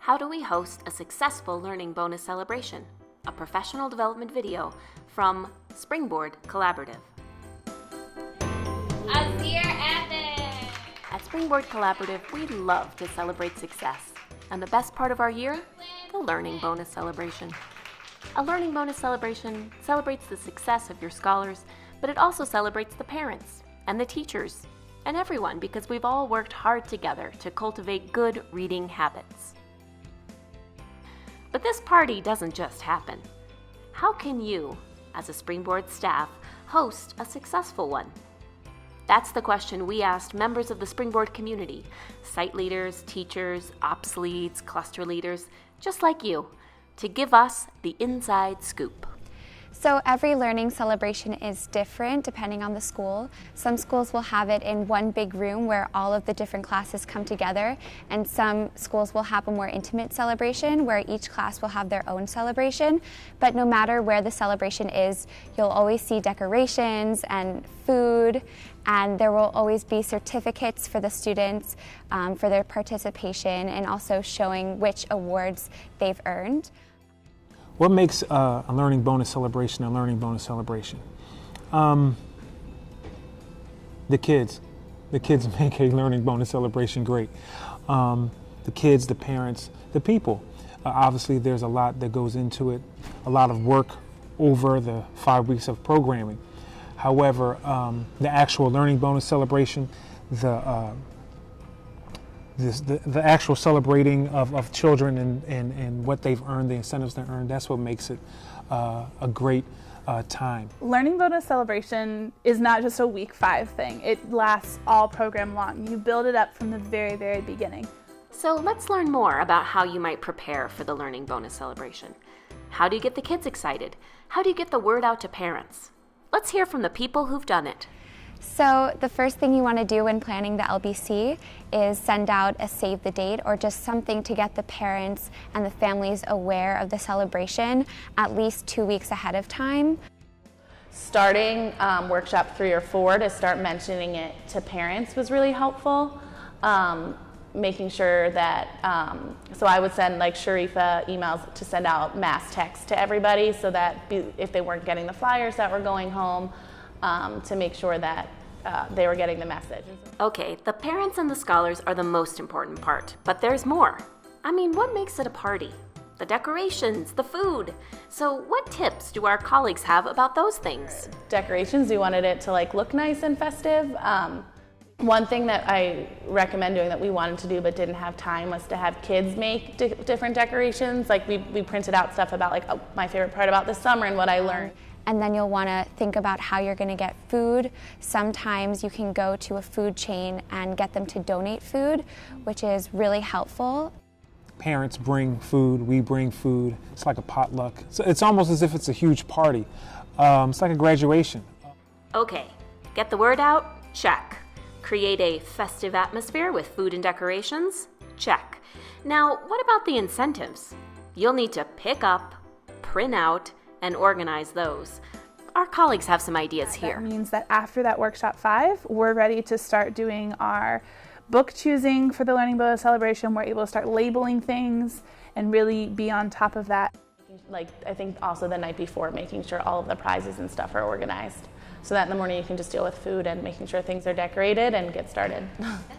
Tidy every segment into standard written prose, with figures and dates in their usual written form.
How do we host a successful Learning Bonus celebration? A professional development video from Springboard Collaborative. At Springboard Collaborative, we love to celebrate success. And the best part of our year? The Learning Bonus celebration. A Learning Bonus celebration celebrates the success of your scholars, but it also celebrates the parents and the teachers and everyone, because we've all worked hard together to cultivate good reading habits. But this party doesn't just happen. How can you, as a Springboard staff, host a successful one? That's the question we asked members of the Springboard community, site leaders, teachers, ops leads, cluster leaders, just like you, to give us the inside scoop. So every learning celebration is different depending on the school. Some schools will have it in one big room where all of the different classes come together, and some schools will have a more intimate celebration where each class will have their own celebration. But no matter where the celebration is, you'll always see decorations and food, and there will always be certificates for the students for their participation, and also showing which awards they've earned. What makes a Learning Bonus celebration a Learning Bonus celebration? The kids. The kids make a Learning Bonus celebration great. The kids, the parents, the people. Obviously, there's a lot that goes into it, a lot of work over the 5 weeks of programming. However, the actual Learning Bonus celebration, the actual celebrating of children and what they've earned, the incentives they earned, that's what makes it a great time. Learning Bonus celebration is not just a week 5 thing. It lasts all program long. You build it up from the very, very beginning. So let's learn more about how you might prepare for the Learning Bonus celebration. How do you get the kids excited? How do you get the word out to parents? Let's hear from the people who've done it. So the first thing you want to do when planning the LBC is send out a save the date, or just something to get the parents and the families aware of the celebration at least 2 weeks ahead of time. Starting workshop 3 or 4 to start mentioning it to parents was really helpful. Making sure that, so I would send like Sharifa emails to send out mass text to everybody, so that if they weren't getting the flyers that were going home, to make sure that they were getting the message. Okay, the parents and the scholars are the most important part, but there's more. I mean, what makes it a party? The decorations, the food. So what tips do our colleagues have about those things? Decorations, we wanted it to like look nice and festive. One thing that I recommend doing that we wanted to do but didn't have time was to have kids make different decorations. Like we printed out stuff about like my favorite part about the summer and what I learned. And then you'll want to think about how you're going to get food. Sometimes you can go to a food chain and get them to donate food, which is really helpful. Parents bring food, we bring food. It's like a potluck. So it's almost as if it's a huge party. It's like a graduation. Okay, get the word out? Check. Create a festive atmosphere with food and decorations? Check. Now, what about the incentives? You'll need to pick up, print out, and organize those. Our colleagues have some ideas here. That means that after that workshop 5, we're ready to start doing our book choosing for the Learning Bonus celebration. We're able to start labeling things and really be on top of that. Like, I think also the night before, making sure all of the prizes and stuff are organized, so that in the morning you can just deal with food and making sure things are decorated and get started.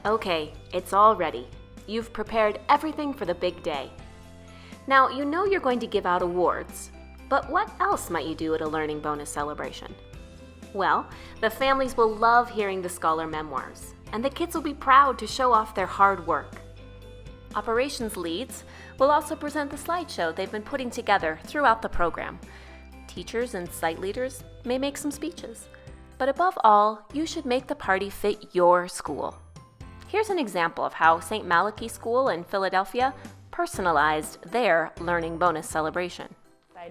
Okay, it's all ready. You've prepared everything for the big day. Now, you know you're going to give out awards. But what else might you do at a Learning Bonus celebration? Well, the families will love hearing the scholar memoirs, and the kids will be proud to show off their hard work. Operations leads will also present the slideshow they've been putting together throughout the program. Teachers and site leaders may make some speeches. But above all, you should make the party fit your school. Here's an example of how St. Malachy School in Philadelphia personalized their Learning Bonus celebration.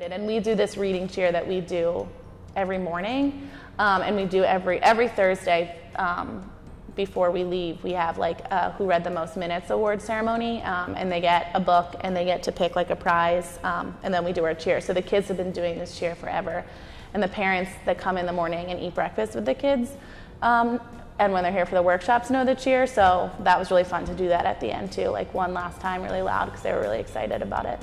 And we do this reading cheer that we do every morning, and we do every Thursday before we leave. We have like Who Read the Most Minutes award ceremony, and they get a book and they get to pick like a prize, and then we do our cheer. So the kids have been doing this cheer forever, and the parents that come in the morning and eat breakfast with the kids and when they're here for the workshops know the cheer. So that was really fun to do that at the end too, like one last time really loud because they were really excited about it.